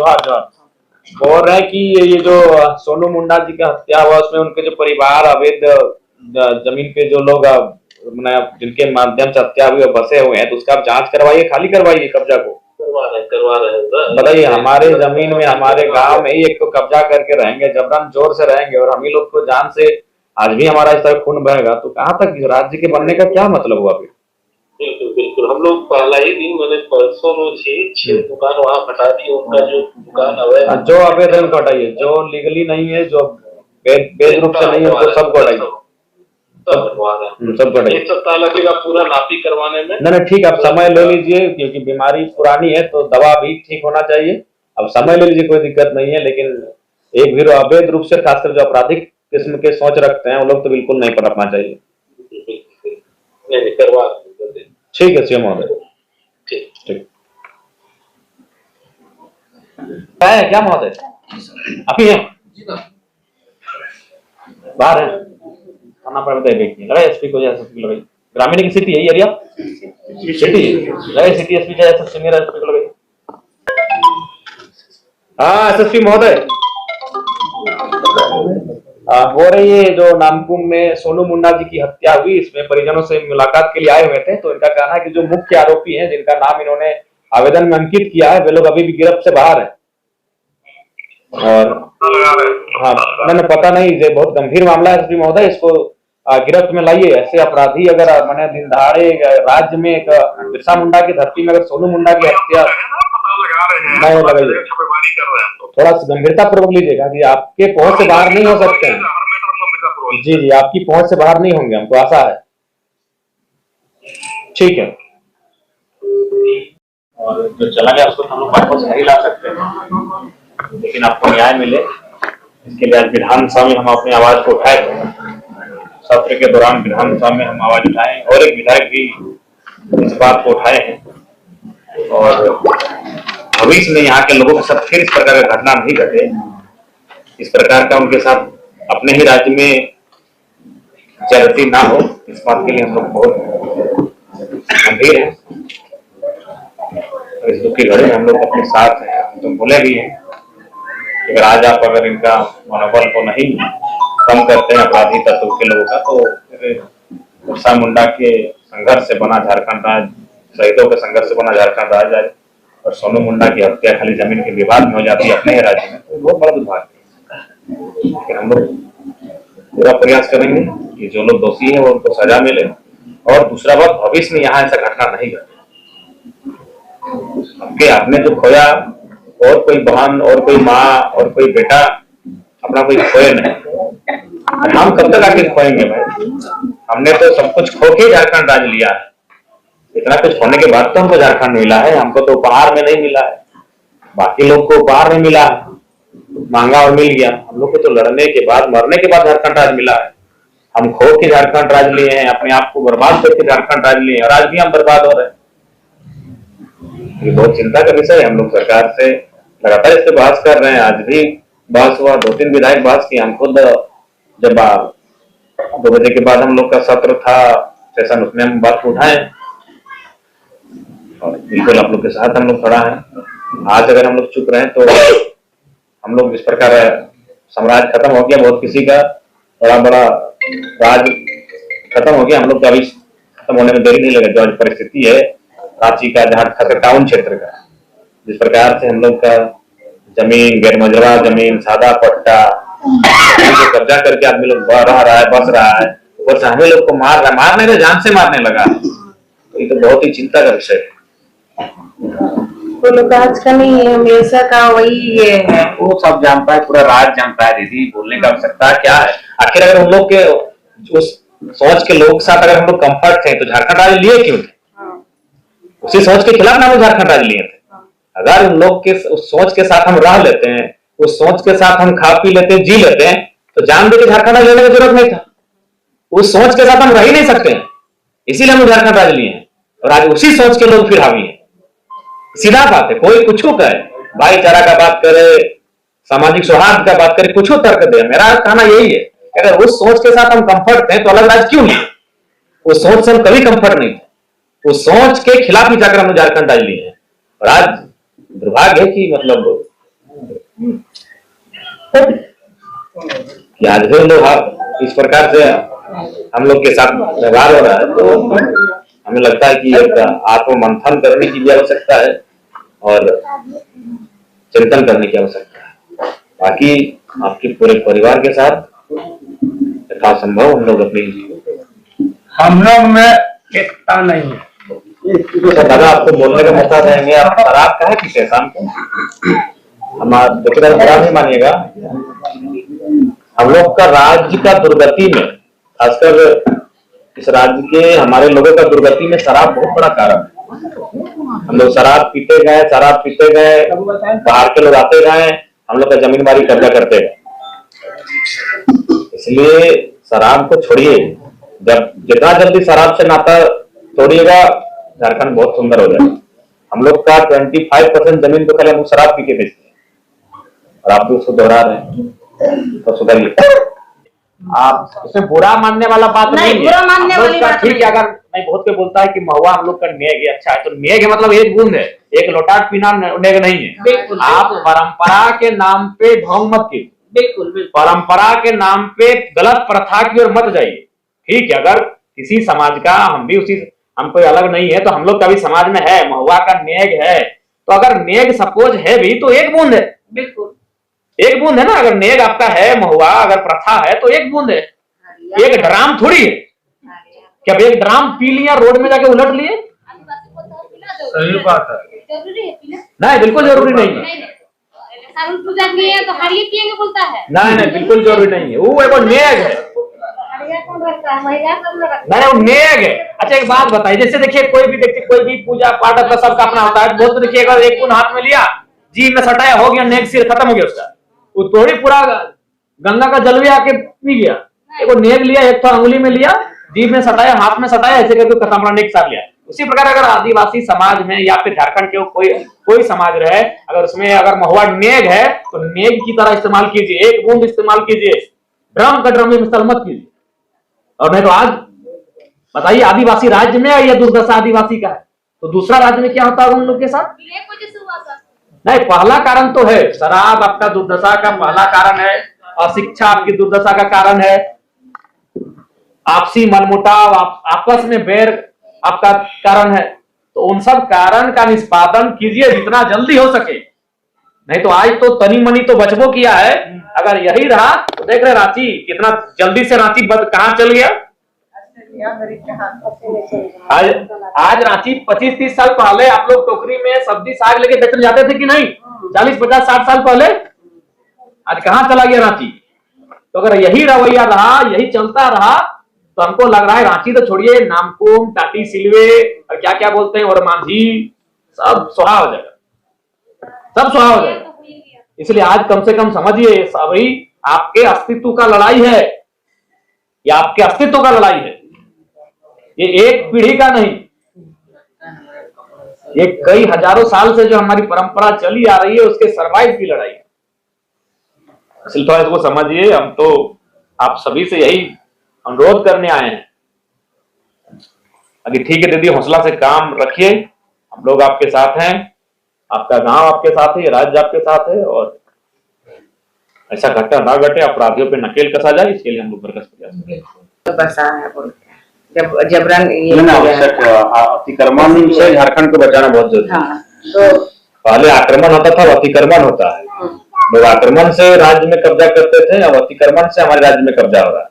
जोहार जोहार। बोल रहे हैं कि ये जो सोनू मुंडा जी का हत्या हुआ उसमें उनके जो परिवार अवैध जमीन पे जो लोग जिनके माध्यम से हत्या हुई बसे हुए हैं, तो उसका आप जांच करवाइए, खाली करवाइए कब्जा को। करवा रहे हैं। बताइए, हमारे जमीन में हमारे गांव में ही एक तो कब्जा करके रहेंगे, जबरन जोर से रहेंगे और हम ही लोग को जान से आज भी हमारा इस तरह खून बहेगा, तो कहाँ तक राज्य के बनने का क्या मतलब हुआ फिर? बिल्कुल बिल्कुल, हम लोग पहला ही दिन मैंने परसों रोज ही 6 दुकान वहाँ हटा दी। उनका जो दुकान अवैध, जो अवैध है उनको हटाइए, जो लीगली नहीं है, जो वैध रूप से नहीं है, उनको सबको हटाइए, सब एक सप्ताह लगेगा पूरा नापी करवाने में। नहीं ठीक, आप समय ले लीजिए, क्योंकि बीमारी पुरानी है तो दवा भी ठीक होना चाहिए। अब समय ले लीजिए, कोई दिक्कत नहीं है, लेकिन एक भी अवैध रूप से खासकर जो आपराधिक किस्म के सोच रखते हैं वो लोग तो बिल्कुल नहीं पनपना चाहिए। नहीं करवा, ठीक है सीएम महोदय, ठीक है क्या महोदय? आप ही हैं? बाहर है, थाना पर देखिए, लगा एसपी को, लगाइए। ग्रामीण की सिटी है एरिया, सिटी लगे, सिटी एसपी चाहे सबसे मेरा एसपी को लगाइए। हाँ एसएसपी महोदय, हो रही है जो नामकुम में सोनू मुंडा जी की हत्या हुई, इसमें परिजनों से मुलाकात के लिए आए हुए थे, तो इनका कहना है कि जो मुख्य आरोपी हैं जिनका नाम इन्होंने आवेदन में अंकित किया है, वे लोग अभी भी गिरफ्त से बाहर है। और हाँ, मैंने पता नहीं, ये बहुत गंभीर मामला है एसपी महोदय, इसको गिरफ्त में लाइए। ऐसे अपराधी अगर मैंने दिन दहाड़े राज्य में एक बिरसा मुंडा की धरती में अगर सोनू मुंडा की हत्या नहीं लगाइए, थोड़ा गंभीरता पूर्वक लीजिएगा कि आपके पहुंच से बाहर नहीं हो सकते हैं। जी जी, आपकी पहुंच से बाहर नहीं होंगे, हमको आशा है। ठीक है, और जो चला गया उसको हम लोग वापस नहीं ला सकते हैं, लेकिन आपको न्याय मिले इसके लिए आज विधानसभा में हम अपनी आवाज को उठाए। सत्र के दौरान विधानसभा में हम आवाज उठाए और एक विधायक भी इस बात को उठाए हैं, और भविष्य में यहाँ के लोगों के साथ फिर इस प्रकार का घटना नहीं घटे, इस प्रकार का उनके साथ अपने ही राज्य में ज्यादती ना हो, इस बात के लिए हम लोग बहुत गंभीर हैं। इस दुख की घड़ी में हम लोग अपने साथ हैं। हम तो बोले भी हैं, अगर आज आप अगर इनका मनोबल को नहीं कम करते हैं अपराधी तत्व के लोगों का, तो फिर बिरसा मुंडा के संघर्ष से बना झारखंड राज्य, शहीदों के संघर्ष से बना झारखंड राज्य आज और सोनू मुंडा की हत्या खाली जमीन के विवाद में हो जाती है अपने ही राज्य में, तो बहुत बड़ा दुर्भाग्य है। लेकिन हम लोग पूरा प्रयास करेंगे कि जो लोग दोषी हैं वो उनको सजा मिले, और दूसरा बात, भविष्य में यहाँ ऐसा घटना नहीं घटे। आपके आपने जो खोया, और कोई बहन और कोई माँ और कोई बेटा अपना कोई खोए नहीं, हम कब तक आके खोएंगे भाई? हमने तो सब कुछ खो के झारखंड राज्य लिया है, इतना कुछ होने के बाद तो हमको झारखंड मिला है, हमको तो उपहार में नहीं मिला है, बाकी लोग को उपहार में मिला है, मांगा और मिल गया। हम लोग को तो लड़ने के बाद, मरने के बाद झारखंड राज्य मिला है। हम खो के झारखंड राज्य लिए हैं, अपने आप को बर्बाद करके झारखंड राज्य लिए, और आज भी हम बर्बाद हो रहे हैं। ये बहुत चिंता का विषय है। हम लोग सरकार से लगातार इस पर बहस कर रहे हैं, आज भी बहस हुआ, 2-3 विधायक बहस की। हम खुद जब 2 बजे के बाद हम लोग का सत्र था सेशन, उसमें हम बात उठाए, और बिल्कुल आप लोग के साथ हम लोग खड़ा हैं। आज अगर हम लोग चुप रहे तो हम लोग इस प्रकार साम्राज्य खत्म हो गया, बहुत किसी का बड़ा बड़ा राज खत्म हो गया, हम लोग का अभी खत्म होने में देरी नहीं लगे। जो परिस्थिति है रांची का, जहाँ टाउन क्षेत्र का, जिस प्रकार से हम लोग का जमीन, गैरमजरा जमीन, सादा पट्टा कब्जा करके आदमी लोग रह रहा है, बस रहा है, ऊपर से हमें लोग को मार रहा है, मारने का जान से मारने लगा, तो ये तो बहुत ही चिंता का विषय है। वो लोग आज का नहीं है, हमेशा का वही ये है। वो सब जानता है, पूरा राज्य जानता है दीदी, बोलने का आवश्यकता क्या है? आखिर अगर हम लोग के उस सोच के लोग साथ अगर हम लोग कंफर्ट थे तो झारखंड राज्य लिए क्यों थे? उसी सोच के खिलाफ ना हम झारखंड राज्य लिए थे। अगर उन लोग के उस सोच के साथ हम रह लेते हैं, उस सोच के साथ हम खा पी लेते हैं, जी लेते हैं, तो जान दे के झारखंड राज्य लेने की जरूरत नहीं था। उस सोच के साथ हम रह ही नहीं सकते, इसीलिए हम झारखंड राज्य लिए हैं, और आज उसी सोच के लोग फिर हावी हैं। सीधा बात है, कोई कुछ कहे, भाईचारा का बात करे, सामाजिक सौहार्द का बात करे, कुछ तर्क दे, मेरा कहना यही है, अगर उस सोच के साथ हम कंफर्ट थे तो अलग राज्य क्यों नहीं? उस सोच से हम कभी कंफर्ट नहीं थे, उस सोच के खिलाफ ही जाकर हम झारखंड राज्य लिए हैं। और आज दुर्भाग्य है कि मतलब कि आज भी लोग इस प्रकार से हम लोग के साथ व्यवहार हो रहा है, तो हमें लगता है कि एक आत्म मंथन करने की भी आवश्यकता है और चिंतन करने की आवश्यकता है। बाकी आपके पूरे परिवार के साथ यथासंभव हम लोग अपनी हम लोग में एकता नहीं है। तो दादा आपको बोलने का मौका देंगे। आप शराब काहे पीते शाम को? हमारा देखिए, बुरा नहीं मानिएगा, हम लोग का राज्य का दुर्गति में, खासकर इस राज्य के हमारे लोगों का दुर्गति में शराब बहुत बड़ा कारण है। हम लोग शराब पीते गए, बाहर के लोग आते गए, हम लोग का जमीन बारी कब्जा करते गए। इसलिए शराब को छोड़िए, जब जितना जल्दी शराब से नाता तोड़िएगा, झारखंड बहुत सुंदर हो जाएगा। हम लोग का 25% जमीन तो पहले हम शराब पी के बेचते हैं और आप भी उसको दोहरा रहे हैं, तो सुधरिए। आप उसमें बुरा मानने वाला बात नहीं है, बुरा मानने वाली बात ठीक है। अगर मैं बहुत पे बोलता है कि महुआ हम लोग का नेग है, अच्छा है, तो नेग है मतलब एक बूंद है, एक लोटा पीना नेग नहीं है। आप परंपरा के नाम पे ढोंग मत कीजिए, बिल्कुल परंपरा के नाम पे गलत प्रथा की ओर मत जाइए। ठीक है, अगर किसी समाज का हम भी उसी, हम कोई अलग नहीं है, तो हम लोग का भी समाज में है, महुआ का नेग है, तो अगर नेग सपोज है भी तो एक बूंद है, बिल्कुल एक बूंद है ना। अगर नेग आपका है, महुआ अगर प्रथा है तो एक बूंद है, एक ड्राम थोड़ी है। क्या एक ड्राम पी लिया, रोड में जाके उलट लिए? सही बात है, नहीं, बिल्कुल जरूरी नहीं है। पूजा किए तो हरिये पिएंगे बोलता है। नहीं, बिल्कुल जरूरी नहीं है, वो एक नेग है। नहीं, वो नेग है। अच्छा एक बात बताइए, जैसे देखिए कोई भी पूजा पाठ अपना सबका अपना होता है। बहुत देखिए, अगर एक हाथ में लिया, जीभ में सटाया, हो गया नेग, सिर खत्म हो गया उसका। वो थोड़ी पूरा गंगा का जल भी आके पी गया। एक नेग लिया, एक तो अंगुली में लिया, जीभ में सटाया, हाथ में सटाया, ऐसे करके खत्म, अपना नेग साथ लिया। उसी प्रकार अगर आदिवासी समाज में या फिर झारखंड के कोई समाज रहे, अगर उसमें अगर महुआ नेग है तो नेग की तरह इस्तेमाल कीजिए, एक बूंद इस्तेमाल कीजिए, ड्रम का ड्रम में इस्तेमाल मत कीजिए। और नहीं तो आज बताइए, आदिवासी राज्य में या दुर्दशा आदिवासी का है, तो दूसरा राज्य में क्या होता है उन लोग के साथ? नहीं, पहला कारण तो है शराब, आपका दुर्दशा का पहला कारण है, अशिक्षा आपकी दुर्दशा का कारण है, आपसी मनमुटाव, आपस में बैर आपका कारण है। तो उन सब कारण का निष्पादन कीजिए जितना जल्दी हो सके। नहीं तो आज तो तनी मनी तो बचबो किया है, अगर यही रहा तो देख रहे रांची कितना जल्दी से रांची कहां चल गया। आज रांची 25-30 साल पहले आप लोग टोकरी में सब्जी साग लेके बेचने जाते थे कि नहीं? 40-50-60 साल पहले। आज कहां चला गया रांची? तो अगर यही रवैया रहा, यही चलता रहा, तो हमको लग रहा है रांची तो छोड़िए, नामकुम, टाटी सिलवे और क्या क्या बोलते हैं, और मांझी, सब सुहा हो जाएगा, सब सुहा हो जाएगा। इसलिए आज कम से कम समझिए, सभी आपके अस्तित्व का लड़ाई है, ये आपके अस्तित्व का लड़ाई है। ये एक पीढ़ी का नहीं, ये कई हजारों साल से जो हमारी परंपरा चली आ रही है, उसके सर्वाइव की लड़ाई है। इसलिए थोड़ा इसको समझिए। हम तो आप सभी से यही अनुरोध करने आए हैं। अभी ठीक है दीदी, हौसला से काम रखिए, हम लोग आपके साथ हैं, आपका गांव आपके साथ है, राज्य आपके साथ है, और ऐसा घटना ना घटे, अपराधियों पे नकेल कसा जाए, इसके लिए हम लोग बरकस बसा है जब जबरन अतिक्रमण से झारखंड को बचाना बहुत जरूरी है। हाँ, तो पहले आक्रमण होता था, अतिक्रमण होता है। लोग आक्रमण से राज्य में कब्जा करते थे, अब अतिक्रमण से हमारे राज्य में कब्जा हो रहा है।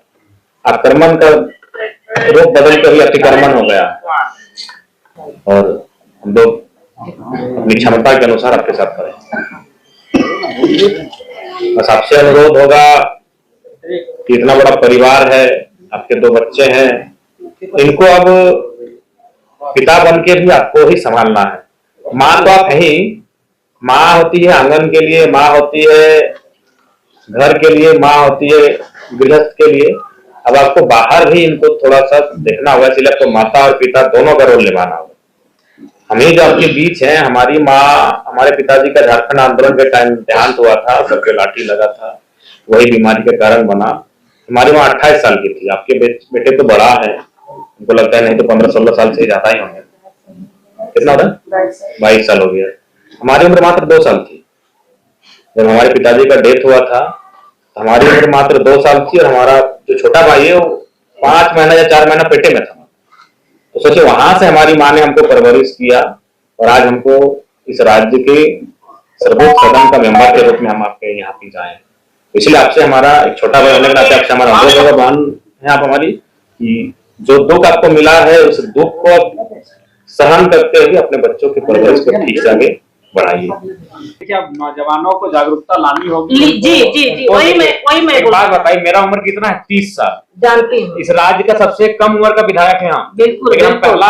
आक्रमण का रूप बदल कर ही अतिक्रमण हो गया, और हम लोग अपनी क्षमता के अनुसार आपके साथ करें। बस आपसे अनुरोध होगा कि इतना बड़ा परिवार है, आपके 2 बच्चे हैं, इनको अब पिता बन के भी आपको ही संभालना है। माँ तो आप है ही, माँ होती है आंगन के लिए, माँ होती है घर के लिए, माँ होती है गृहस्थ के लिए। अब आपको बाहर भी इनको थोड़ा सा देखना होगा, इसलिए आपको माता और पिता दोनों का रोल निभाना होगा। हम ही जो आपके बीच हैं, हमारी माँ, हमारे पिताजी का झारखंड आंदोलन के टाइम देहांत हुआ था, सबके लाठी लगा था, वही बीमारी के कारण बना। हमारी माँ 28 साल की थी, आपके बेटे तो बड़ा है, हमको लगता है नहीं तो 15-16 साल से ज्यादा ही होंगे। कितना होता है? 22 साल हो गया। हमारी उम्र मात्र 2 साल थी। जब हमारे पिताजी का डेथ हुआ था तो हमारी उम्र मात्र 2 साल थी और हमारा जो छोटा भाई है वो 5 महीना या 4 महीना पेटे में था। तो सोचिए वहां से हमारी माँ ने हमको परवरिश किया और आज हमको इस राज्य के सर्वोच्च सदन का मेंबर के रूप में हम आपके यहाँ पे जाए। इसलिए आपसे हमारा एक छोटा भाई होने के नाते आपसे हमारा अनुरोध होगा बहन है आप हमारी कि जो दुख आपको मिला है उस दुख को सहन करते हुए अपने बच्चों की परवरिश को ठीक से आगे बढ़ाइए। देखिए अब नौजवानों को जागरूकता लानी होगी। जी वही मैं एक बात बताइए, मेरा उम्र कितना है? 30 साल। जानती हूँ। इस राज्य का सबसे कम उम्र का विधायक है हम। बिल्कुल, लेकिन हम बिल्कुल।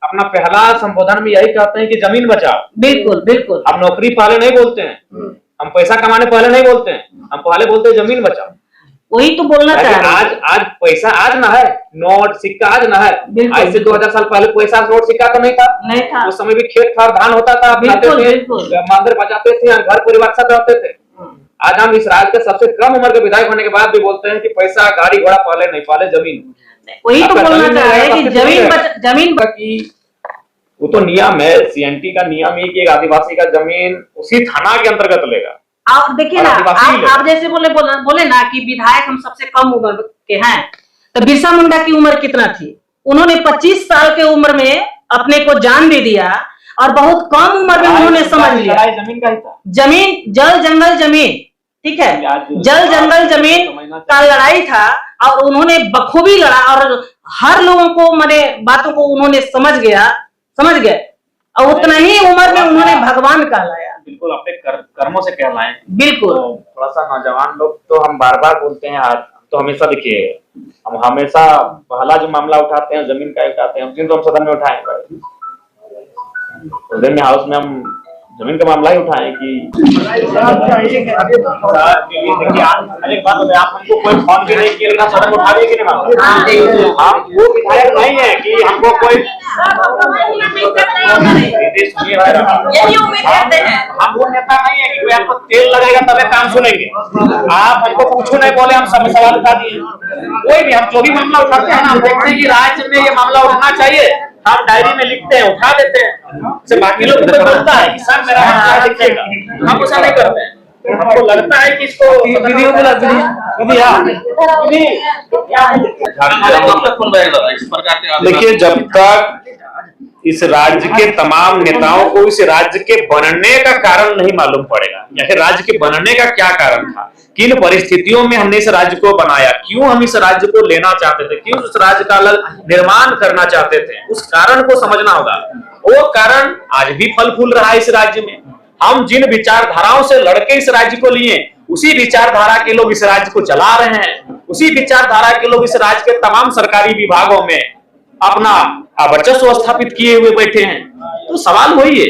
अपना पहला संबोधन में यही कहते हैं कि जमीन बचाओ। बिल्कुल बिल्कुल। हम नौकरी पहले नहीं बोलते हैं, हम पैसा कमाने पहले नहीं बोलते हैं, हम पहले बोलते हैं जमीन बचाओ। वही तो बोलना चाह रहे हैं। आज पैसा आज ना है, नोट सिक्का आज ना है। आज से 2000 साल पहले पैसा नोट सिक्का तो नहीं था। उस समय भी खेत खार धान होता था, मंदिर बचाते थे, घर परिवार साथ रहते थे। आज हम इस राज्य के सबसे कम उम्र के विधायक होने के बाद भी बोलते हैं कि पैसा गाड़ी घोड़ा पहले नहीं, पहले जमीन। वही तो बोलना चाह रहे हैं कि जमीन की वो तो नियम है, सीएनटी का नियम है कि एक आदिवासी का जमीन उसी थाना के अंतर्गत लेगा। आप देखिए ना, आप जैसे बोले ना कि विधायक हम सबसे कम उम्र के हैं, तो बिरसा मुंडा की उम्र कितना थी? उन्होंने 25 साल के उम्र में अपने को जान दे दिया और बहुत कम उम्र में उन्होंने समझ लिया। जमीन का हिस्सा, जमीन जल जंगल जमीन, ठीक है, जल जंगल जमीन का लड़ाई था और उन्होंने बखूबी लड़ा और हर लोगों को माने बातों को उन्होंने समझ गए और उतना ही उम्र में उन्होंने भगवान कहलाया। बिल्कुल अपने कर्मों से कहलाएं। बिल्कुल। तो थोड़ा सा नौजवान लोग तो हम बार बार बोलते हैं, तो हमेशा देखिए हम हमेशा पहला जो मामला उठाते हैं जमीन का उठाते हैं, उस दिन तो हम सदन में उठाएंगे, उस दिन हाउस में हम जमीन का मामला ही उठाएं कि एक बात बताइए, आप हमको कोई फोन भी नहीं किया ना सदन उठा दिए कि नहीं मामला? हम वो विधायक नहीं है कि हमको कोई हम वो नेता नहीं है कि कोई आपको तेल लगाएगा तभी काम सुनेंगे। आप हमको पूछो नहीं बोले, हम सब सवाल उठा दिए। कोई भी हम जो भी मामला उठाते हैं ना, हम देखते हैं कि राज्य में ये मामला उठना चाहिए, हम डायरी में लिखते हैं, उठा देते हैं। से बाकी लोग को बोलता है कि सर मेरा मामला लिखिएगा, हम ऐसा नहीं करते हैं। हमको लगता है कि इसको देखिए, जब तक इस राज्य के तमाम नेताओं को इस राज्य के बनने का कारण नहीं मालूम पड़ेगा, या फिर राज्य के बनने का क्या कारण था, किन परिस्थितियों में हमने इस राज्य को बनाया, क्यों हम इस राज्य को लेना चाहते थे, क्यों उस राज्य का निर्माण करना चाहते थे, उस कारण को समझना होगा। वो कारण आज भी फल फूल रहा है इस राज्य में। हम जिन विचारधाराओं से लड़के इस राज्य को लिए, उसी विचारधारा के लोग इस राज्य को चला रहे हैं, उसी विचारधारा के लोग इस राज्य के तमाम सरकारी विभागों में अपना वर्चस्व स्थापित किए हुए बैठे हैं। तो सवाल वही है,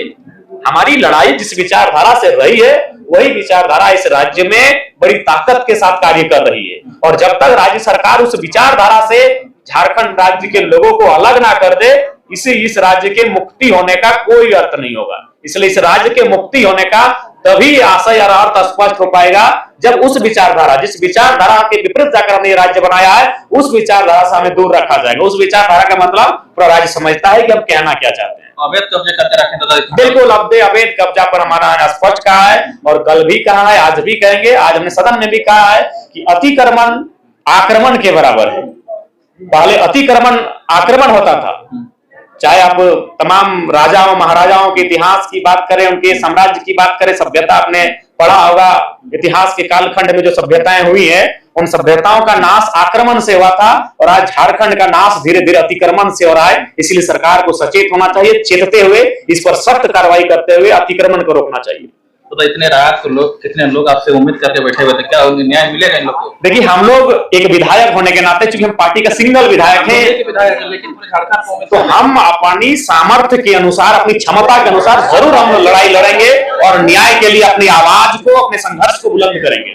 हमारी लड़ाई जिस विचारधारा से रही है वही विचारधारा इस राज्य में बड़ी ताकत के साथ कार्य कर रही है। और जब तक राज्य सरकार उस विचारधारा से झारखंड राज्य के लोगों को अलग ना कर दे, इस राज्य के मुक्ति होने का कोई अर्थ नहीं होगा। इसलिए इस राज्य के मुक्ति होने का तभी आशय और अर्थ स्पष्ट हो पाएगा जब उस विचारधारा, जिस विचारधारा के विपरीत जाकर हमने राज्य बनाया है, उस विचारधारा से हमें दूर रखा जाएगा। उस विचारधारा का मतलब पूरा राज्य समझता है कि हम कहना क्या चाहते हैं। अवैध कब्जे करके रखें तो बिल्कुल, अवैध कब्जा पर हमारा स्पष्ट कहा है और कल भी कहा है, आज भी कहेंगे। आज हमने सदन में भी कहा है कि अतिक्रमण आक्रमण के बराबर है। पहले अतिक्रमण आक्रमण होता था, चाहे आप तमाम राजाओं महाराजाओं के इतिहास की बात करें, उनके साम्राज्य की बात करें, सभ्यता आपने पढ़ा होगा, इतिहास के कालखंड में जो सभ्यताएं हुई है उन सभ्यताओं का नाश आक्रमण से हुआ था और आज झारखंड का नाश धीरे धीरे अतिक्रमण से हो रहा है। इसलिए सरकार को सचेत होना चाहिए, चेतते हुए इस पर सख्त कार्रवाई करते हुए अतिक्रमण को रोकना चाहिए। तो इतने रात को लोग, कितने लोग आपसे उम्मीद करके बैठे हुए थे, क्या न्याय मिलेगा इन लोग को? देखिए, हम लोग एक विधायक होने के नाते, चूंकि हम पार्टी का सिंगल विधायक है, लेकिन पूरे झारखंड तो हम अपनी सामर्थ्य के अनुसार, अपनी क्षमता के अनुसार जरूर हम लड़ाई लड़ेंगे और न्याय के लिए अपनी आवाज को, अपने संघर्ष को बुलंद करेंगे।